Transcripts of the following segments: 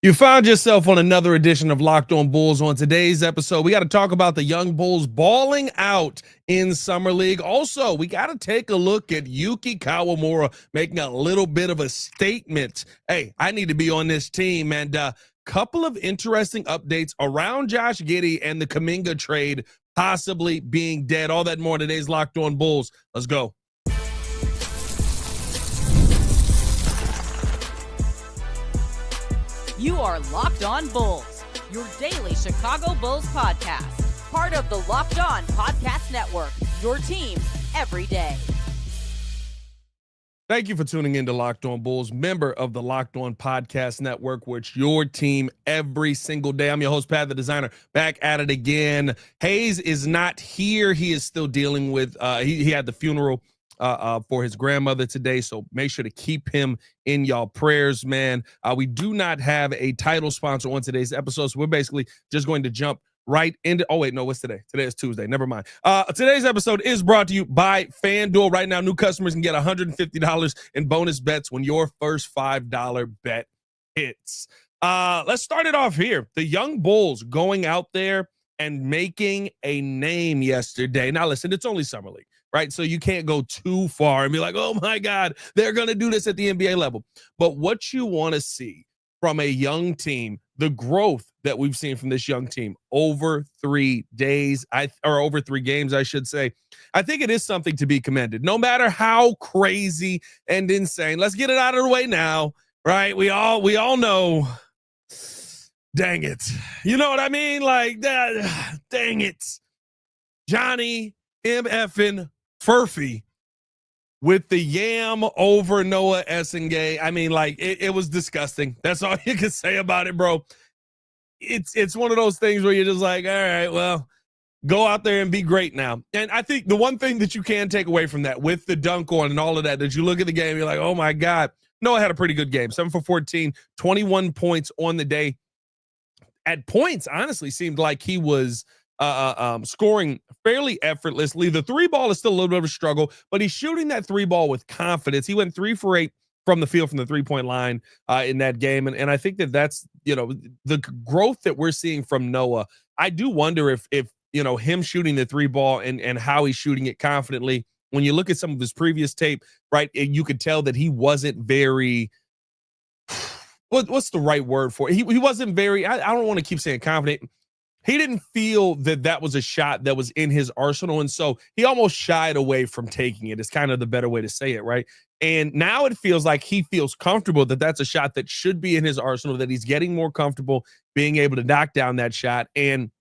You found yourself on another edition of Locked On Bulls. On today's episode, we got to talk about the young Bulls balling out in Summer League. Also, we got to take a look at Yuki Kawamura making a little bit of a statement. Hey, I need to be on this team. And couple of interesting updates around Josh Giddey and the Kuminga trade possibly being dead. All that and more in today's Locked On Bulls. Let's go. You are Locked On Bulls, your daily Chicago Bulls podcast. Part of the Locked On Podcast Network, your team every day. Thank you for tuning in to Locked On Bulls, member of the Locked On Podcast Network, which your team every single day. I'm your host, Pat the Designer, back at it again. Haize is not here. He is still dealing with, he had the funeral for his grandmother today, so make sure to keep him in y'all prayers, man. We do not have a title sponsor on today's episode, so we're basically just going to jump right into, oh wait, no, what's today? Today is Tuesday, never mind. Today's episode is brought to you by FanDuel. Right now, new customers can get $150 in bonus bets when your first $5 bet hits. Let's start it off here. The young Bulls going out there and making a name yesterday. Now listen, it's only Summer League, right? So you can't go too far and be like, oh my God, they're going to do this at the NBA level. But what you want to see from a young team, the growth that we've seen from this young team over 3 days, or over 3 games, I should say, I think it is something to be commended. No matter how crazy and insane, let's get it out of the way now, right? We all know, dang it. You know what I mean? Like that, dang it. Johnny M.F.ing Furphy with the yam over Noa Essengue. I mean, like, it was disgusting. That's all you can say about it, bro. It's one of those things where you're just like, all right, well, go out there and be great now. And I think the one thing that you can take away from that with the dunk on and all of that you look at the game, you're like, oh my God. Noah had a pretty good game. 7 for 14, 21 points on the day. At points, honestly, seemed like he was scoring fairly effortlessly. The 3-ball is still a little bit of a struggle, but he's shooting that 3-ball with confidence. He went 3 for 8 from the field from the 3-point line in that game. And I think that's, the growth that we're seeing from Noah. I do wonder if him shooting the 3-ball and how he's shooting it confidently, when you look at some of his previous tape, right, you could tell that he wasn't very, what's the right word for it? He wasn't very, I don't want to keep saying confident. He didn't feel that was a shot that was in his arsenal. And so he almost shied away from taking it. It's kind of the better way to say it, right? And now it feels like he feels comfortable that that's a shot that should be in his arsenal, that he's getting more comfortable being able to knock down that shot. And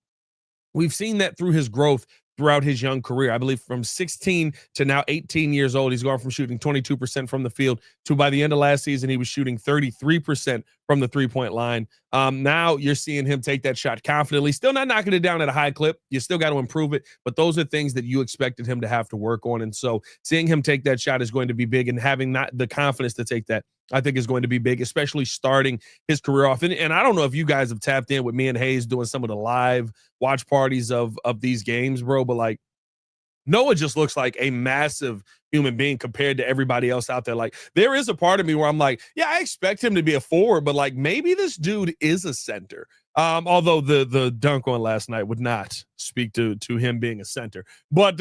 we've seen that through his growth throughout his young career. I believe from 16 to now 18 years old, he's gone from shooting 22% from the field to, by the end of last season, he was shooting 33% from the 3-point line. Now you're seeing him take that shot confidently, still not knocking it down at a high clip. You still got to improve it, but those are things that you expected him to have to work on. And so seeing him take that shot is going to be big, and having not the confidence to take that, I think, is going to be big, especially starting his career off. And I don't know if you guys have tapped in with me and Haize doing some of the live watch parties of these games, bro, but like, Noah just looks like a massive human being compared to everybody else out there. Like, there is a part of me where I'm like, yeah, I expect him to be a forward, but like, maybe this dude is a center. Although the dunk on last night would not speak to him being a center, but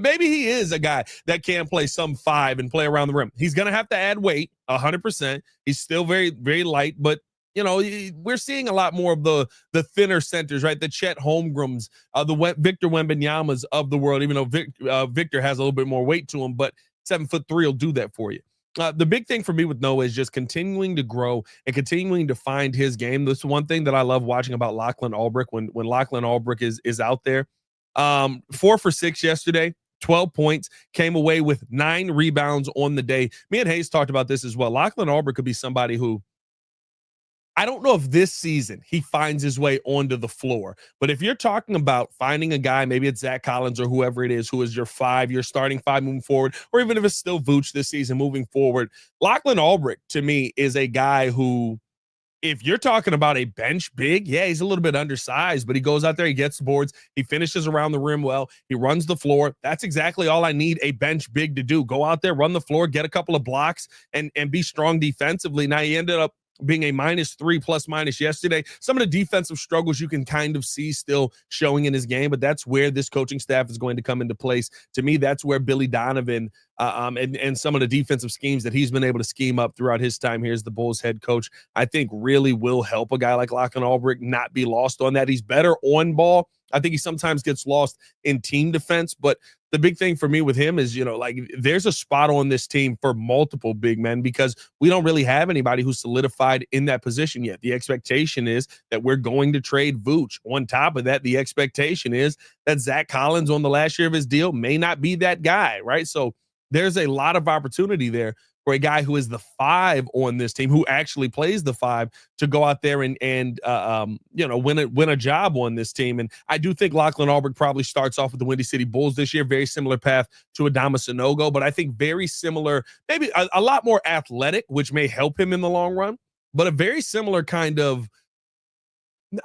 maybe he is a guy that can play some 5 and play around the rim. He's going to have to add weight 100%. He's still very, very light, but we're seeing a lot more of the thinner centers, right? The Chet Holmgrens, the Victor Wembanyama's of the world, even though Victor has a little bit more weight to him, but 7'3" will do that for you. The big thing for me with Noah is just continuing to grow and continuing to find his game. That's one thing that I love watching about Lachlan Ulbrich when Lachlan Ulbrich is out there. 4 for 6 yesterday. 12 points, came away with 9 rebounds on the day. Me and Haize talked about this as well. Lachlan Ulbrich could be somebody who, I don't know if this season he finds his way onto the floor, but if you're talking about finding a guy, maybe it's Zach Collins or whoever it is, who is your 5, your starting 5 moving forward, or even if it's still Vooch this season moving forward, Lachlan Ulbrich to me is a guy who, if you're talking about a bench big, yeah, he's a little bit undersized, but he goes out there, he gets the boards, he finishes around the rim well, he runs the floor. That's exactly all I need a bench big to do. Go out there, run the floor, get a couple of blocks, and be strong defensively. Now he ended up being a -3 plus minus yesterday. Some of the defensive struggles you can kind of see still showing in his game, but that's where this coaching staff is going to come into place. To me, that's where Billy Donovan and some of the defensive schemes that he's been able to scheme up throughout his time here as the Bulls head coach, I think really will help a guy like Lachlan Albrecht not be lost on that. He's better on ball. I think he sometimes gets lost in team defense, but the big thing for me with him is, like there's a spot on this team for multiple big men because we don't really have anybody who's solidified in that position yet. The expectation is that we're going to trade Vooch. On top of that, the expectation is that Zach Collins on the last year of his deal may not be that guy, right? So there's a lot of opportunity there for a guy who is the 5 on this team, who actually plays the 5, to go out there and win a job on this team. And I do think Lachlan Albrecht probably starts off with the Windy City Bulls this year. Very similar path to Adama Sanogo, but I think very similar, maybe a lot more athletic, which may help him in the long run, but a very similar kind of,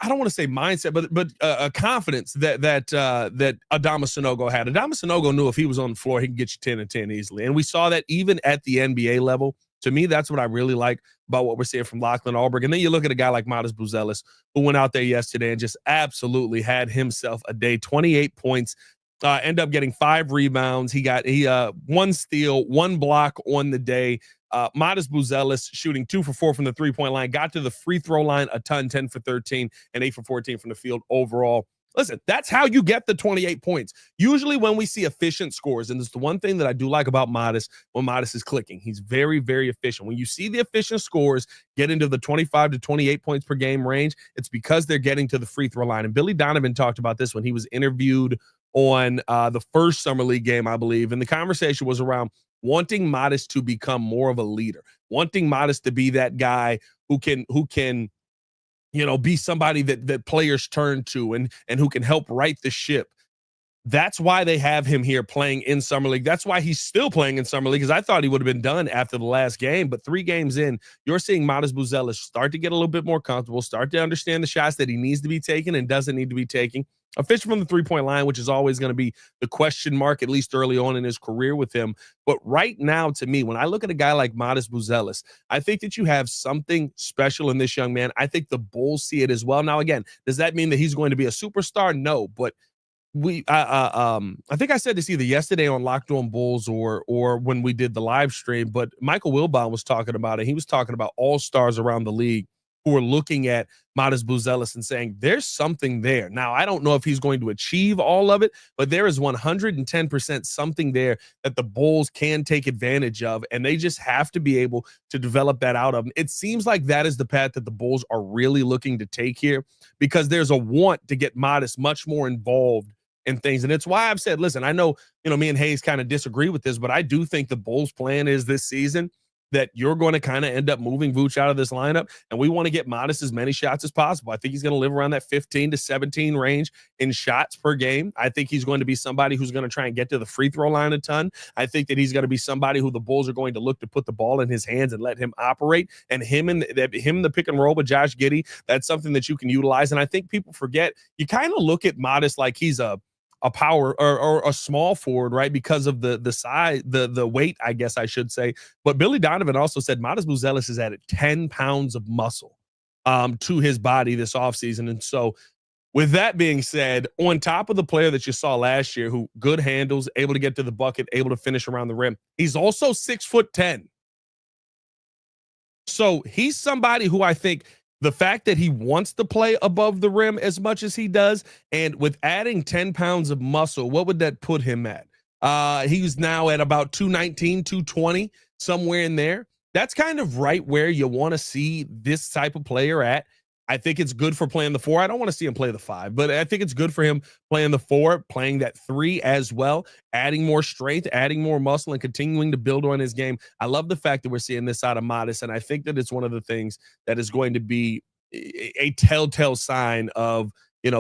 I don't want to say mindset, but a confidence that Adama Sanogo had. Adama Sanogo knew if he was on the floor, he could get you 10 and 10 easily. And we saw that even at the NBA level. To me, that's what I really like about what we're seeing from Lachlan Albrecht. And then you look at a guy like Matas Buzelis, who went out there yesterday and just absolutely had himself a day. 28 points, end up getting 5 rebounds. He 1 steal, 1 block on the day. Matas Buzelis shooting 2 for 4 from the 3-point line, got to the free throw line a ton, 10 for 13 and 8 for 14 from the field overall. Listen, that's how you get the 28 points. Usually when we see efficient scores, and it's the one thing that I do like about Matas when Matas is clicking, he's very, very efficient. When you see the efficient scores get into the 25 to 28 points per game range, it's because they're getting to the free throw line. And Billy Donovan talked about this when he was interviewed on the first Summer League game, I believe. And the conversation was around wanting Matas to become more of a leader, wanting Matas to be that guy who can be somebody that players turn to and who can help right the ship. That's why they have him here playing in Summer League. That's why he's still playing in Summer League, because I thought he would have been done after the last game. But 3 games in, you're seeing Matas Buzelis start to get a little bit more comfortable, start to understand the shots that he needs to be taking and doesn't need to be taking. Efficient from the 3-point line, which is always going to be the question mark, at least early on in his career with him. But right now, to me, when I look at a guy like Matas Buzelis, I think that you have something special in this young man. I think the Bulls see it as well. Now, again, does that mean that he's going to be a superstar? No, but I think I said this either yesterday on Locked On Bulls or when we did the live stream, but Michael Wilbon was talking about it. He was talking about all-stars around the league who are looking at Matas Buzelis and saying there's something there. Now, I don't know if he's going to achieve all of it, but there is 110% something there that the Bulls can take advantage of, and they just have to be able to develop that out of them. It seems like that is the path that the Bulls are really looking to take here, because there's a want to get Matas much more involved in things. And it's why I've said, listen, I know, me and Haize kind of disagree with this, but I do think the Bulls' plan is this season that you're going to kind of end up moving Vooch out of this lineup, and we want to get Matas as many shots as possible. I think he's going to live around that 15 to 17 range in shots per game. I think he's going to be somebody who's going to try and get to the free throw line a ton. I think that he's going to be somebody who the Bulls are going to look to put the ball in his hands and let him operate, and him in the pick and roll with Josh Giddey, that's something that you can utilize. And I think people forget, you kind of look at Matas like he's a power or a small forward, right? Because of the size, the weight, I guess I should say. But Billy Donovan also said Matas Buzelis has added 10 pounds of muscle to his body this offseason. And so with that being said, on top of the player that you saw last year, who good handles, able to get to the bucket, able to finish around the rim, he's also 6'10". So he's somebody who I think the fact that he wants to play above the rim as much as he does, and with adding 10 pounds of muscle, what would that put him at? He's now at about 219, 220, somewhere in there. That's kind of right where you want to see this type of player at. I think it's good for playing the 4. I don't want to see him play the 5, but I think it's good for him playing the 4, playing that 3 as well, adding more strength, adding more muscle, and continuing to build on his game. I love the fact that we're seeing this out of Matas, and I think that it's one of the things that is going to be a telltale sign of,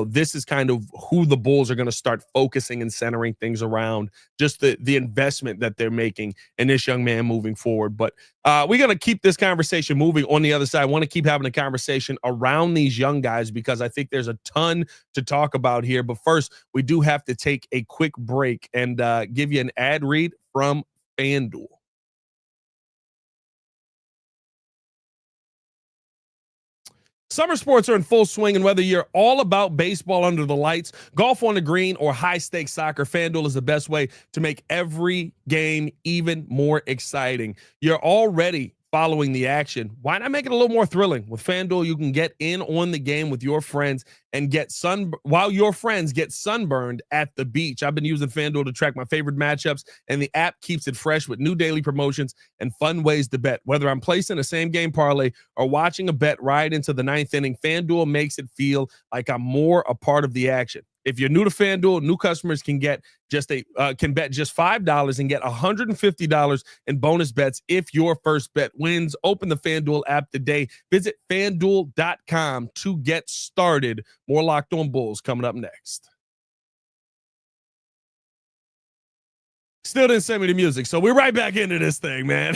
this is kind of who the Bulls are going to start focusing and centering things around, just the investment that they're making in this young man moving forward. But we're going to keep this conversation moving on the other side. I want to keep having a conversation around these young guys, because I think there's a ton to talk about here. But first, we do have to take a quick break and give you an ad read from FanDuel. Summer sports are in full swing, and whether you're all about baseball under the lights, golf on the green, or high-stakes soccer, FanDuel is the best way to make every game even more exciting. You're already following the action. Why not make it a little more thrilling? With FanDuel, you can get in on the game with your friends and get while your friends get sunburned at the beach. I've been using FanDuel to track my favorite matchups, and the app keeps it fresh with new daily promotions and fun ways to bet. Whether I'm placing a same-game parlay or watching a bet ride into the ninth inning, FanDuel makes it feel like I'm more a part of the action. If you're new to FanDuel, new customers can bet just $5 and get $150 in bonus bets if your first bet wins. Open the FanDuel app today. Visit FanDuel.com to get started. More Locked On Bulls coming up next. Still didn't send me the music, so we're right back into this thing, man.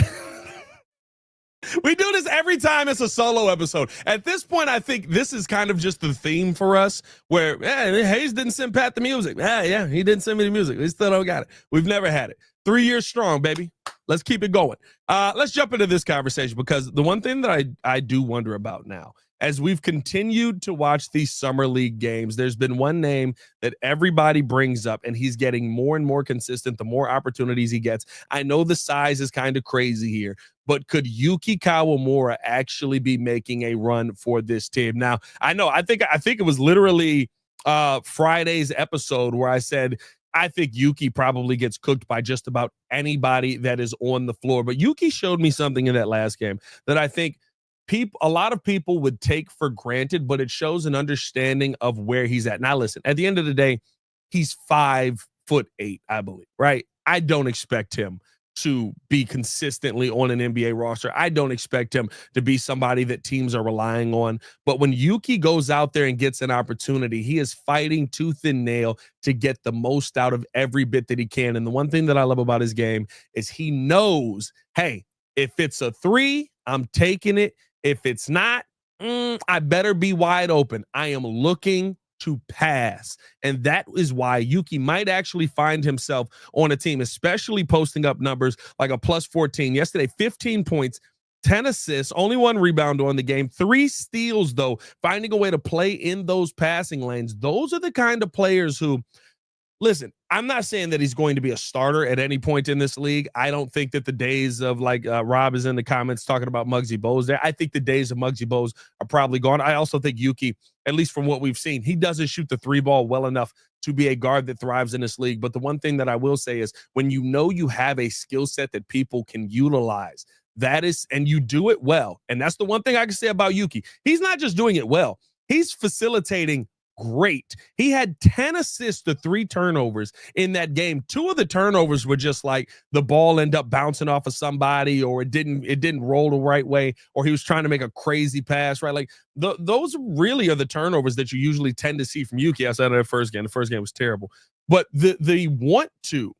We do this every time it's a solo episode. At this point, I think this is kind of just the theme for us, where Haize didn't send Pat the music. Yeah, he didn't send me the music. We still don't got it. We've never had it. 3 years strong, baby. Let's keep it going. Let's jump into this conversation, because the one thing that I do wonder about now, as we've continued to watch these summer league games, there's been one name that everybody brings up, and he's getting more and more consistent the more opportunities he gets. I know the size is kind of crazy here, but could Yuki Kawamura actually be making a run for this team? Now, I think it was literally Friday's episode where I said I think Yuki probably gets cooked by just about anybody that is on the floor. But Yuki showed me something in that last game that I think a lot of people would take for granted, but it shows an understanding of where he's at. Now, listen, at the end of the day, he's 5'8", I believe, right? I don't expect him to be consistently on an NBA roster. I don't expect him to be somebody that teams are relying on. But when Yuki goes out there and gets an opportunity, he is fighting tooth and nail to get the most out of every bit that he can. And the one thing that I love about his game is he knows, hey, if it's a three, I'm taking it. If it's not, I better be wide open. I am looking to pass. And that is why Yuki might actually find himself on a team, especially posting up numbers like a plus 14. Yesterday, 15 points, 10 assists, only 1 rebound on the game, 3 steals, though, finding a way to play in those passing lanes. Those are the kind of players who, listen, I'm not saying that he's going to be a starter at any point in this league. I don't think that the days of, like Rob is in the comments talking about Muggsy Bogues there. I think the days of Muggsy Bogues are probably gone. I also think Yuki, at least from what we've seen, he doesn't shoot the 3-ball well enough to be a guard that thrives in this league. But the one thing that I will say is when you know you have a skill set that people can utilize, that is, and you do it well. And that's the one thing I can say about Yuki. He's not just doing it well. He's facilitating great. He had 10 assists to 3 turnovers in that game. 2 of the turnovers were just like the ball ended up bouncing off of somebody, or it didn't roll the right way, or he was trying to make a crazy pass, right? Like those really are the turnovers that you usually tend to see from Yuki outside of the first game. The first game was terrible. But the want to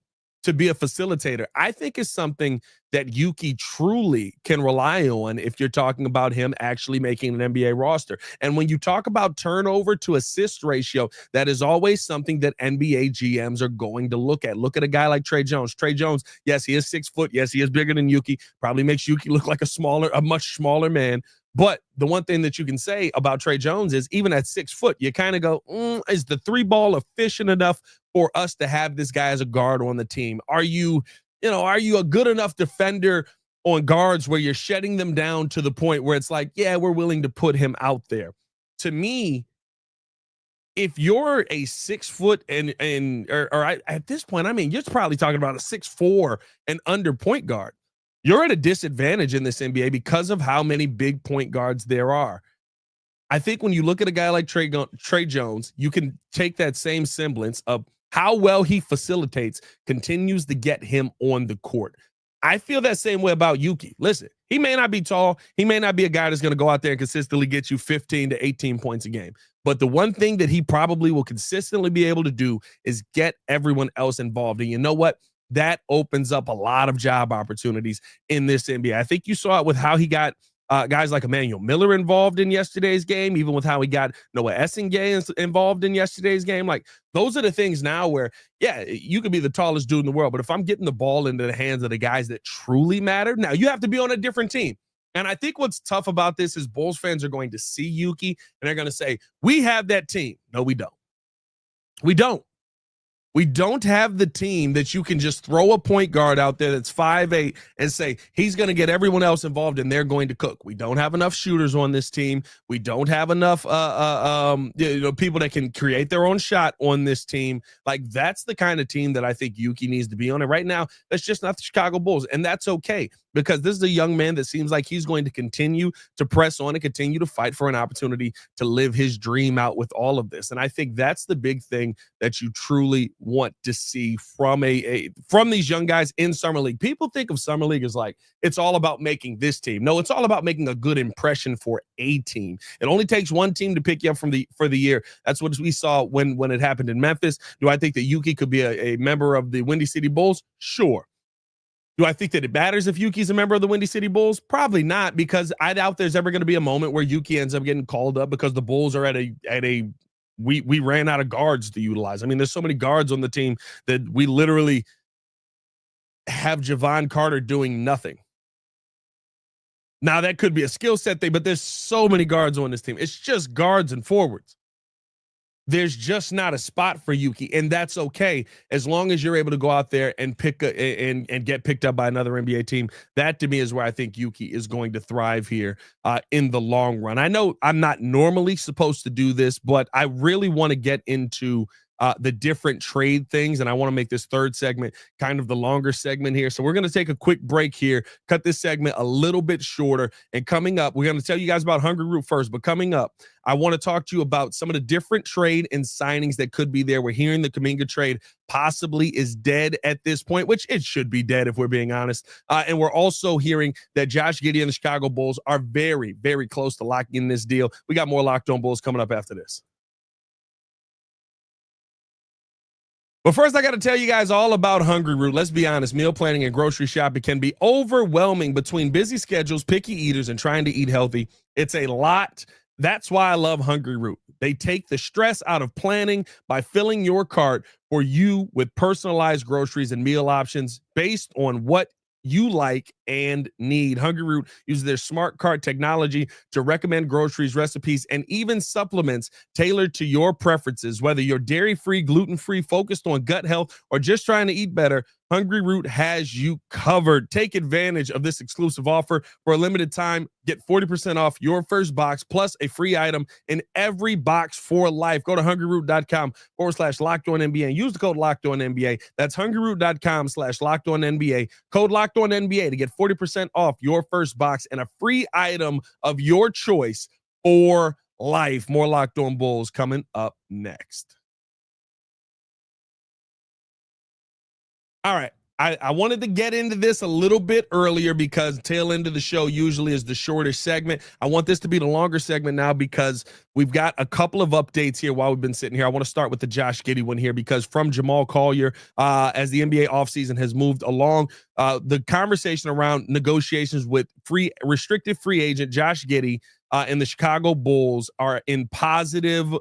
be a facilitator, I think, is something that Yuki truly can rely on if you're talking about him actually making an NBA roster. And when you talk about turnover to assist ratio, that is always something that NBA GMs are going to look at. Look at a guy like Tre Jones. Tre Jones, yes, he is 6 foot. Yes, he is bigger than Yuki. Probably makes Yuki look like a much smaller man. But the one thing that you can say about Tre Jones is even at 6 foot, you kind of go, is the 3-ball efficient enough for us to have this guy as a guard on the team? Are you a good enough defender on guards where you're shutting them down to the point where it's like, yeah, we're willing to put him out there? To me, if you're a 6 foot at this point, I mean, you're probably talking about a 6'4" and under point guard. You're at a disadvantage in this NBA because of how many big point guards there are. I think when you look at a guy like Tre Jones, you can take that same semblance of how well he facilitates, continues to get him on the court. I feel that same way about Yuki. Listen, he may not be tall. He may not be a guy that's going to go out there and consistently get you 15 to 18 points a game. But the one thing that he probably will consistently be able to do is get everyone else involved. And you know what? That opens up a lot of job opportunities in this NBA. I think you saw it with how he got guys like Emmanuel Miller involved in yesterday's game, even with how he got Noa Essengue involved in yesterday's game. Like, those are the things now where, yeah, you could be the tallest dude in the world, but if I'm getting the ball into the hands of the guys that truly matter, now you have to be on a different team. And I think what's tough about this is Bulls fans are going to see Yuki and they're going to say, we have that team. No, we don't. We don't. We don't have the team that you can just throw a point guard out there that's 5'8" and say he's going to get everyone else involved and they're going to cook. We don't have enough shooters on this team. We don't have enough people that can create their own shot on this team. Like, that's the kind of team that I think Yuki needs to be on. And right now, that's just not the Chicago Bulls. And that's okay, because this is a young man that seems like he's going to continue to press on and continue to fight for an opportunity to live his dream out with all of this. And I think that's the big thing that you truly want to see from from these young guys in Summer League. People think of Summer League as like, it's all about making this team. No, it's all about making a good impression for a team. It only takes one team to pick you up for the year. That's what we saw when it happened in Memphis. Do I think that Yuki could be a member of the Windy City Bulls? Sure. Do I think that it matters if Yuki's a member of the Windy City Bulls? Probably not, because I doubt there's ever going to be a moment where Yuki ends up getting called up because the Bulls are we ran out of guards to utilize. I mean, there's so many guards on the team that we literally have Javon Carter doing nothing. Now, that could be a skill set thing, but there's so many guards on this team. It's just guards and forwards. There's just not a spot for Yuki, and that's okay as long as you're able to go out there and and get picked up by another NBA team. That, to me, is where I think Yuki is going to thrive here in the long run. I know I'm not normally supposed to do this, but I really want to get into the different trade things, and I want to make this third segment kind of the longer segment here. So we're going to take a quick break here, cut this segment a little bit shorter, and coming up, we're going to tell you guys about Hungry Root first, but coming up, I want to talk to you about some of the different trade and signings that could be there. We're hearing the Kuminga trade possibly is dead at this point, which it should be dead if we're being honest. And we're also hearing that Josh Giddey and the Chicago Bulls are very, very close to locking in this deal. We got more Locked On Bulls coming up after this. But first, I got to tell you guys all about Hungry Root. Let's be honest, meal planning and grocery shopping can be overwhelming between busy schedules, picky eaters, and trying to eat healthy. It's a lot. That's why I love Hungry Root. They take the stress out of planning by filling your cart for you with personalized groceries and meal options based on what you like and need. Hungry Root uses their smart cart technology to recommend groceries, recipes, and even supplements tailored to your preferences. Whether you're dairy-free, gluten-free, focused on gut health, or just trying to eat better, Hungry Root has you covered. Take advantage of this exclusive offer. For a limited time, get 40% off your first box plus a free item in every box for life. Go to hungryroot.com/LockedOnNBA and use the code LockedOnNBA. That's hungryroot.com/LockedOnNBA. Code LockedOnNBA to get 40% off your first box and a free item of your choice for life. More Locked On Bulls coming up next. All right. I wanted to get into this a little bit earlier because tail end of the show usually is the shortest segment. I want this to be the longer segment now because we've got a couple of updates here while we've been sitting here. I want to start with the Josh Giddey one here because from Jamal Collier, as the NBA offseason has moved along, the conversation around negotiations with restricted free agent Josh Giddey and the Chicago Bulls are in a positive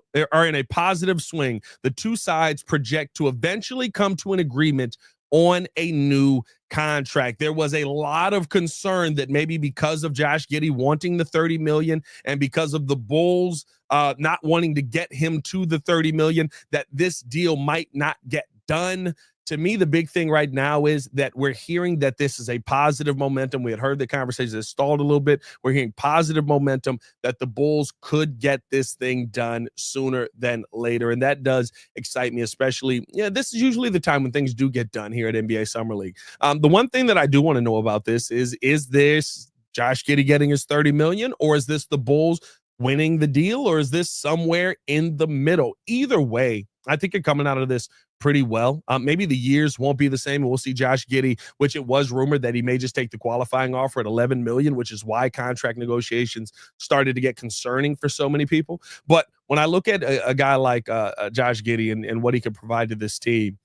swing. The two sides project to eventually come to an agreement on a new contract. There was a lot of concern that maybe because of Josh Giddey wanting the $30 million and because of the Bulls not wanting to get him to the $30 million, that this deal might not get done. To me, the big thing right now is that we're hearing that this is a positive momentum. We had heard the conversation that stalled a little bit. We're hearing positive momentum that the Bulls could get this thing done sooner than later. And that does excite me, especially, this is usually the time when things do get done here at NBA Summer League. The one thing that I do want to know about this is this Josh Giddey getting his $30 million, or is this the Bulls winning the deal, or is this somewhere in the middle? Either way, I think you're coming out of this pretty well. Maybe the years won't be the same, and we'll see Josh Giddey, which it was rumored that he may just take the qualifying offer at $11 million, which is why contract negotiations started to get concerning for so many people. But when I look at a guy like Josh Giddey and what he could provide to this team,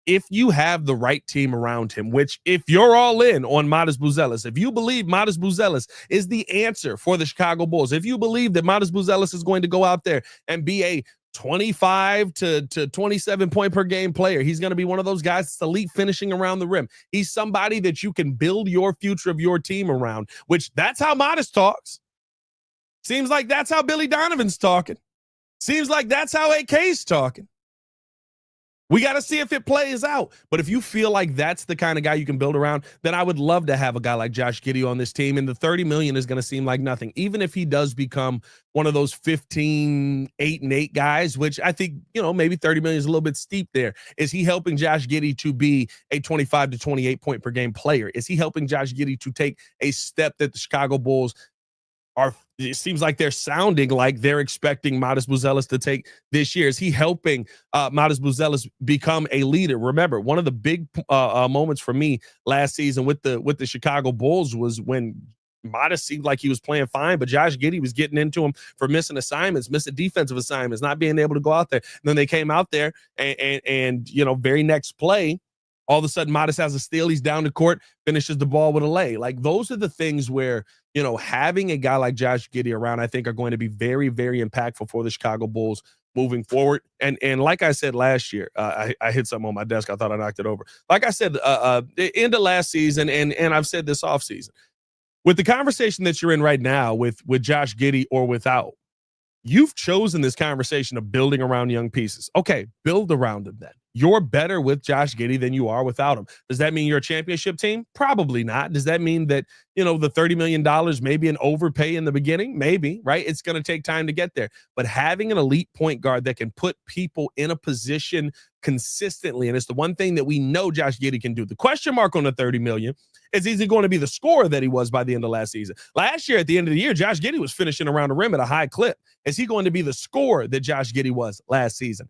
if you have the right team around him, which if you're all in on Modest Buzelis, if you believe Modest Buzelis is the answer for the Chicago Bulls, if you believe that Modest Buzelis is going to go out there and be a 25 to 27 point per game player. He's going to be one of those guys that's elite finishing around the rim. He's somebody that you can build your future of your team around, which that's how Modest talks. Seems like that's how Billy Donovan's talking. Seems like that's how AK's talking. We got to see if it plays out. But if you feel like that's the kind of guy you can build around, then I would love to have a guy like Josh Giddey on this team. And the $30 million is going to seem like nothing, even if he does become one of those 15, 8-8 guys, which I think, maybe $30 million is a little bit steep there. Is he helping Josh Giddey to be a 25 to 28 point per game player? Is he helping Josh Giddey to take a step that the Chicago Bulls it seems like they're sounding like they're expecting Modest Buzelis to take this year? Is he helping Modest Buzelis become a leader? Remember, one of the big moments for me last season with the Chicago Bulls was when Modest seemed like he was playing fine, but Josh Giddey was getting into him for missing assignments, missing defensive assignments, not being able to go out there. And then they came out there and very next play, all of a sudden Modest has a steal. He's down the court, finishes the ball with a lay. Like, those are the things where, having a guy like Josh Giddey around, I think, are going to be very, very impactful for the Chicago Bulls moving forward. And like I said last year, I hit something on my desk. I thought I knocked it over. Like I said, the end of last season, and I've said this offseason, with the conversation that you're in right now with Josh Giddey or without, you've chosen this conversation of building around young pieces. Okay, build around them then. You're better with Josh Giddey than you are without him. Does that mean you're a championship team? Probably not. Does that mean that, the $30 million may be an overpay in the beginning? Maybe, right? It's going to take time to get there. But having an elite point guard that can put people in a position consistently, and it's the one thing that we know Josh Giddey can do. The question mark on the $30 million is he going to be the scorer that he was by the end of last season? Last year, at the end of the year, Josh Giddey was finishing around the rim at a high clip. Is he going to be the scorer that Josh Giddey was last season?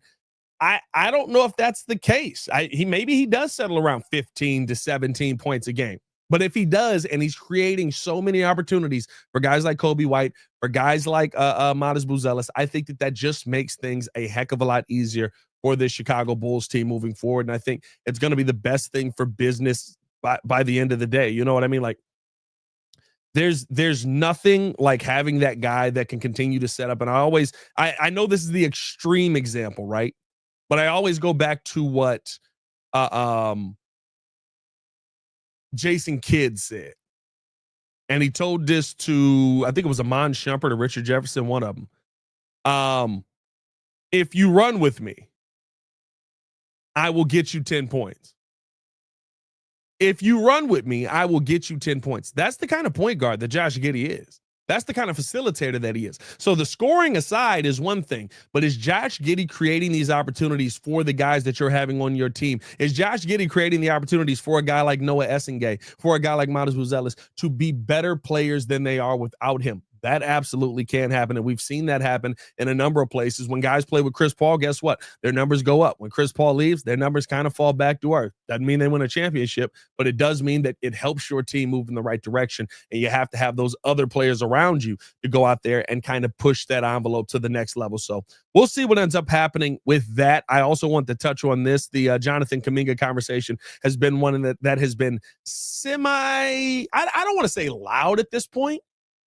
I don't know if that's the case. Maybe he does settle around 15 to 17 points a game. But if he does, and he's creating so many opportunities for guys like Kobe White, for guys like Modest Buzelis, I think that just makes things a heck of a lot easier for this Chicago Bulls team moving forward. And I think it's going to be the best thing for business by the end of the day. You know what I mean? Like, there's nothing like having that guy that can continue to set up. And I know this is the extreme example, right? But I always go back to what Jason Kidd said. And he told this to, I think it was Amon Shumpert or Richard Jefferson, one of them. If you run with me, I will get you 10 points. If you run with me, I will get you 10 points. That's the kind of point guard that Josh Giddey is. That's the kind of facilitator that he is. So the scoring aside is one thing, but is Josh Giddey creating these opportunities for the guys that you're having on your team? Is Josh Giddey creating the opportunities for a guy like Noa Essengue, for a guy like Modest Buzelis to be better players than they are without him? That absolutely can happen, and we've seen that happen in a number of places. When guys play with Chris Paul, guess what? Their numbers go up. When Chris Paul leaves, their numbers kind of fall back to earth. Doesn't mean they win a championship, but it does mean that it helps your team move in the right direction, and you have to have those other players around you to go out there and kind of push that envelope to the next level. So we'll see what ends up happening with that. I also want to touch on this. The Jonathan Kuminga conversation has been one that has been I don't want to say loud at this point.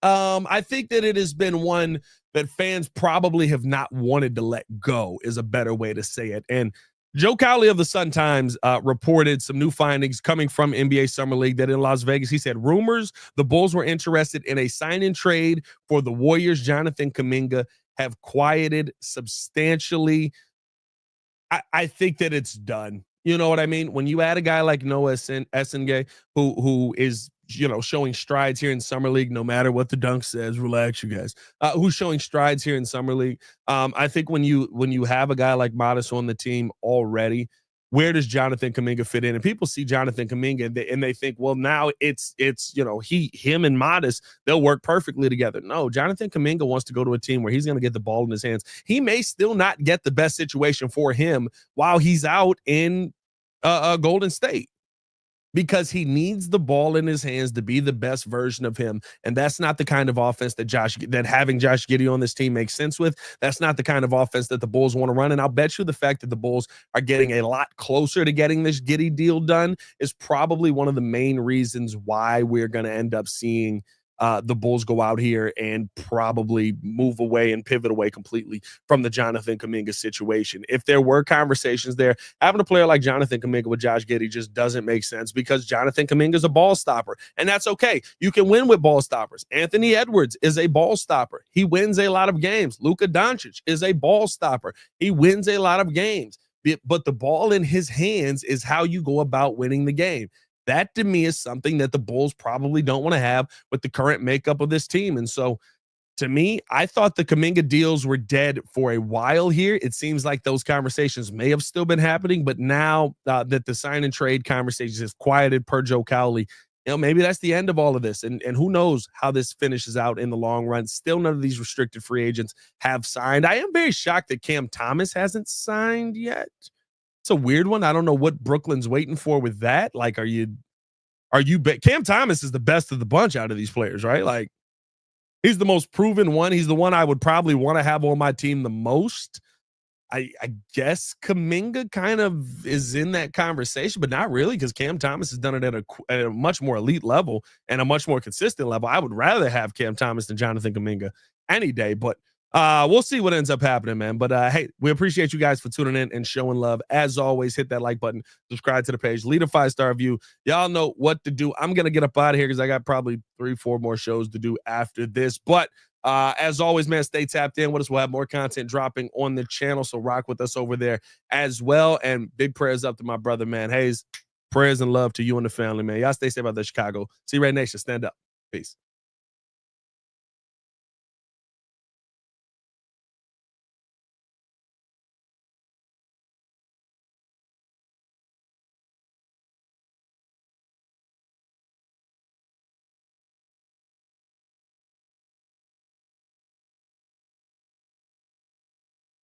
I think that it has been one that fans probably have not wanted to let go, is a better way to say it. And Joe Cowley of the Sun-Times reported some new findings coming from NBA Summer League that in Las Vegas, he said, rumors the Bulls were interested in a sign-in trade for the Warriors' Jonathan Kuminga have quieted substantially. I think that it's done. You know what I mean? When you add a guy like Noa Essengue, who is showing strides here in Summer League, no matter what the dunk says, relax, you guys, who's showing strides here in Summer League. I think when you have a guy like Modest on the team already, where does Jonathan Kuminga fit in? And people see Jonathan Kuminga and they think, well, now it's him and Modest, they'll work perfectly together. No, Jonathan Kuminga wants to go to a team where he's going to get the ball in his hands. He may still not get the best situation for him while he's out in Golden State, because he needs the ball in his hands to be the best version of him. And that's not the kind of offense that having Josh Giddey on this team makes sense with. That's not the kind of offense that the Bulls want to run. And I'll bet you the fact that the Bulls are getting a lot closer to getting this Giddey deal done is probably one of the main reasons why we're going to end up seeing the Bulls go out here and probably move away and pivot away completely from the Jonathan Kuminga situation. If there were conversations there, having a player like Jonathan Kuminga with Josh Giddey just doesn't make sense because Jonathan Kuminga is a ball stopper, and that's okay. You can win with ball stoppers. Anthony Edwards is a ball stopper. He wins a lot of games. Luka Doncic is a ball stopper. He wins a lot of games. But the ball in his hands is how you go about winning the game. That to me is something that the Bulls probably don't want to have with the current makeup of this team. And so to me, I thought the Kuminga deals were dead for a while here. It seems like those conversations may have still been happening, but now that the sign and trade conversations has quieted per Joe Cowley, maybe that's the end of all of this. And who knows how this finishes out in the long run. Still, none of these restricted free agents have signed. I am very shocked that Cam Thomas hasn't signed yet. It's a weird one. I don't know what Brooklyn's waiting for with that. Like, Cam Thomas is the best of the bunch out of these players, right? Like, he's the most proven one. He's the one I would probably want to have on my team the most. I guess Kuminga kind of is in that conversation, but not really, because Cam Thomas has done it at a much more elite level and a much more consistent level. I would rather have Cam Thomas than Jonathan Kuminga any day, but we'll see what ends up happening, man. But hey, we appreciate you guys for tuning in and showing love. As always, hit that like button, subscribe to the page, leave a 5-star review. Y'all know what to do. I'm going to get up out of here because I got probably 3-4 more shows to do after this. But as always, man, stay tapped in with us. We'll have more content dropping on the channel, so rock with us over there as well. And big prayers up to my brother, man. Haize, prayers and love to you and the family, man. Y'all stay safe out there, Chicago. See you right, Nation. Stand up. Peace.